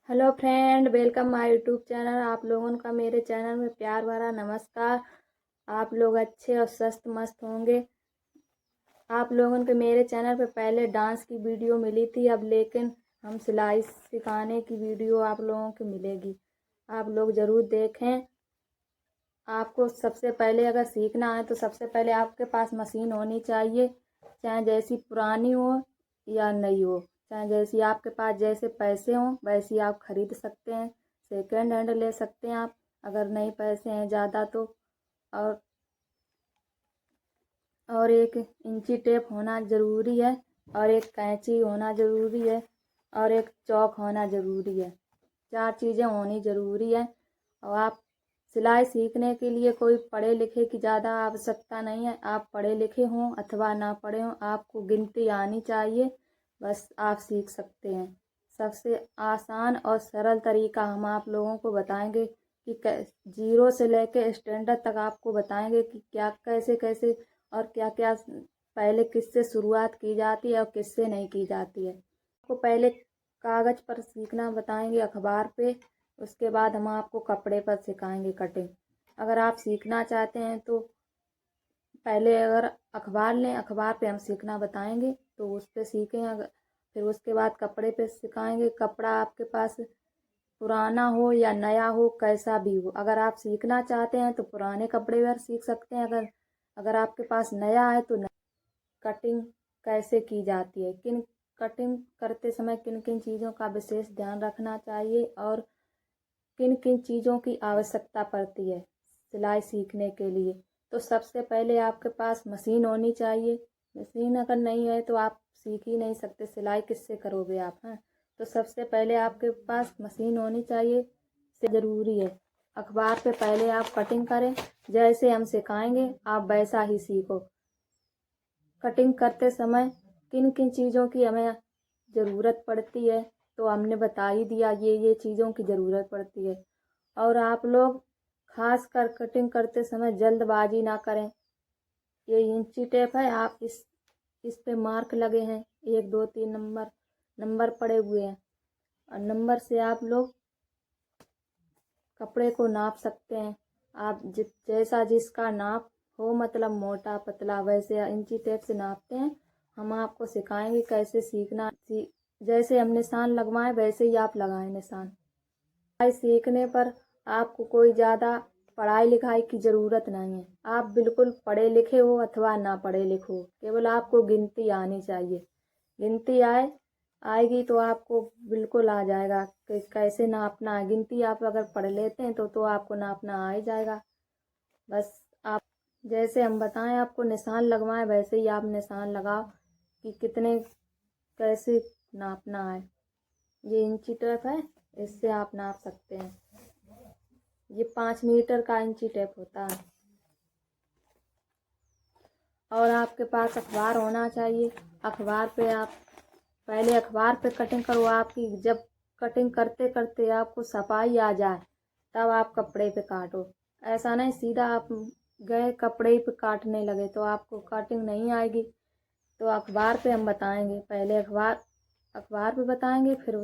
Hello friend, welcome my YouTube channel. आप लोगों का मेरे चैनल में प्यार भरा नमस्कार। आप लोग अच्छे और स्वस्थ मस्त होंगे। आप लोगों के मेरे चैनल पे पहले डांस की वीडियो मिली थी, अब लेकिन हम सिलाई सिखाने की वीडियो आप लोगों को मिलेगी। आप लोग ज़रूर देखें। आपको सबसे पहले अगर सीखना है तो सबसे पहले आपके पास मशीन होनी चाहिए, चाहे जैसी पुरानी हो या नई हो, चाहे जैसी आपके पास जैसे पैसे हों वैसी आप खरीद सकते हैं। सेकेंड हैंड ले सकते हैं आप, अगर नहीं पैसे हैं ज़्यादा तो। और और एक इंची टेप होना ज़रूरी है, और एक कैंची होना ज़रूरी है, और एक चौक होना ज़रूरी है। 4 चीज़ें होनी ज़रूरी है। और आप सिलाई सीखने के लिए कोई पढ़े लिखे की ज़्यादा आवश्यकता नहीं है। आप पढ़े लिखे हों अथवा ना पढ़े हों, आपको गिनती आनी चाहिए, बस आप सीख सकते हैं। सबसे आसान और सरल तरीका हम आप लोगों को बताएंगे कि जीरो से लेकर स्टैंडर्ड तक आपको बताएंगे कि क्या कैसे कैसे और क्या क्या पहले किससे शुरुआत की जाती है और किससे नहीं की जाती है। आपको पहले कागज़ पर सीखना बताएंगे, अखबार पे। उसके बाद हम आपको कपड़े पर सिखाएंगे कटिंग। अगर आप सीखना चाहते हैं तो पहले अगर अखबार लें, अखबार पे हम सीखना बताएंगे तो उस पर सीखें। अगर फिर उसके बाद कपड़े पे सिखाएंगे। कपड़ा आपके पास पुराना हो या नया हो, कैसा भी हो, अगर आप सीखना चाहते हैं तो पुराने कपड़े पर सीख सकते हैं। अगर अगर आपके पास नया है तो कटिंग कैसे की जाती है, किन कटिंग करते समय किन किन चीज़ों का विशेष ध्यान रखना चाहिए, और किन किन चीज़ों की आवश्यकता पड़ती है सिलाई सीखने के लिए। तो सबसे पहले आपके पास मशीन होनी चाहिए। मशीन अगर नहीं है तो आप सीख ही नहीं सकते, सिलाई किससे करोगे आप, हैं। तो सबसे पहले आपके पास मशीन होनी चाहिए, से ज़रूरी है। अखबार पे पहले आप कटिंग करें, जैसे हम सिखाएंगे आप वैसा ही सीखो। कटिंग करते समय किन किन चीज़ों की हमें ज़रूरत पड़ती है तो हमने बता ही दिया, ये चीज़ों की ज़रूरत पड़ती है। और आप लोग खास कर कटिंग करते समय जल्दबाजी ना करें। ये इंची टेप है, आप इस पे मार्क लगे हैं, 1 2 3 नंबर नंबर पड़े हुए हैं, और नंबर से आप लोग कपड़े को नाप सकते हैं। आप जैसा जिसका नाप हो, मतलब मोटा पतला, वैसे इंची टेप से नापते हैं। हम आपको सिखाएंगे कैसे सीखना। जैसे हम निशान लगवाएं वैसे ही आप लगाएं निशान। सिलाई सीखने पर आपको कोई ज़्यादा पढ़ाई लिखाई की ज़रूरत नहीं है। आप बिल्कुल पढ़े लिखे हो अथवा ना पढ़े लिखे हो, केवल आपको गिनती आनी चाहिए। गिनती आएगी तो आपको बिल्कुल आ जाएगा कि कैसे नापना है। गिनती आप अगर पढ़ लेते हैं तो आपको नापना आ ही जाएगा। बस आप जैसे हम बताएं आपको निशान लगवाएं वैसे ही आप निशान लगाओ कि कितने कैसे नापना है। ये इंची टेप है, इससे आप नाप सकते हैं। ये 5 मीटर का इंची टेप होता है। और आपके पास अखबार होना चाहिए। अखबार पे आप पहले अखबार पे कटिंग करो। आपकी जब कटिंग करते करते आपको सफाई आ जाए तब आप कपड़े पे काटो। ऐसा नहीं सीधा आप गए कपड़े पे काटने लगे तो आपको कटिंग नहीं आएगी। तो अखबार पे हम बताएंगे, पहले अखबार अखबार पे बताएंगे, फिर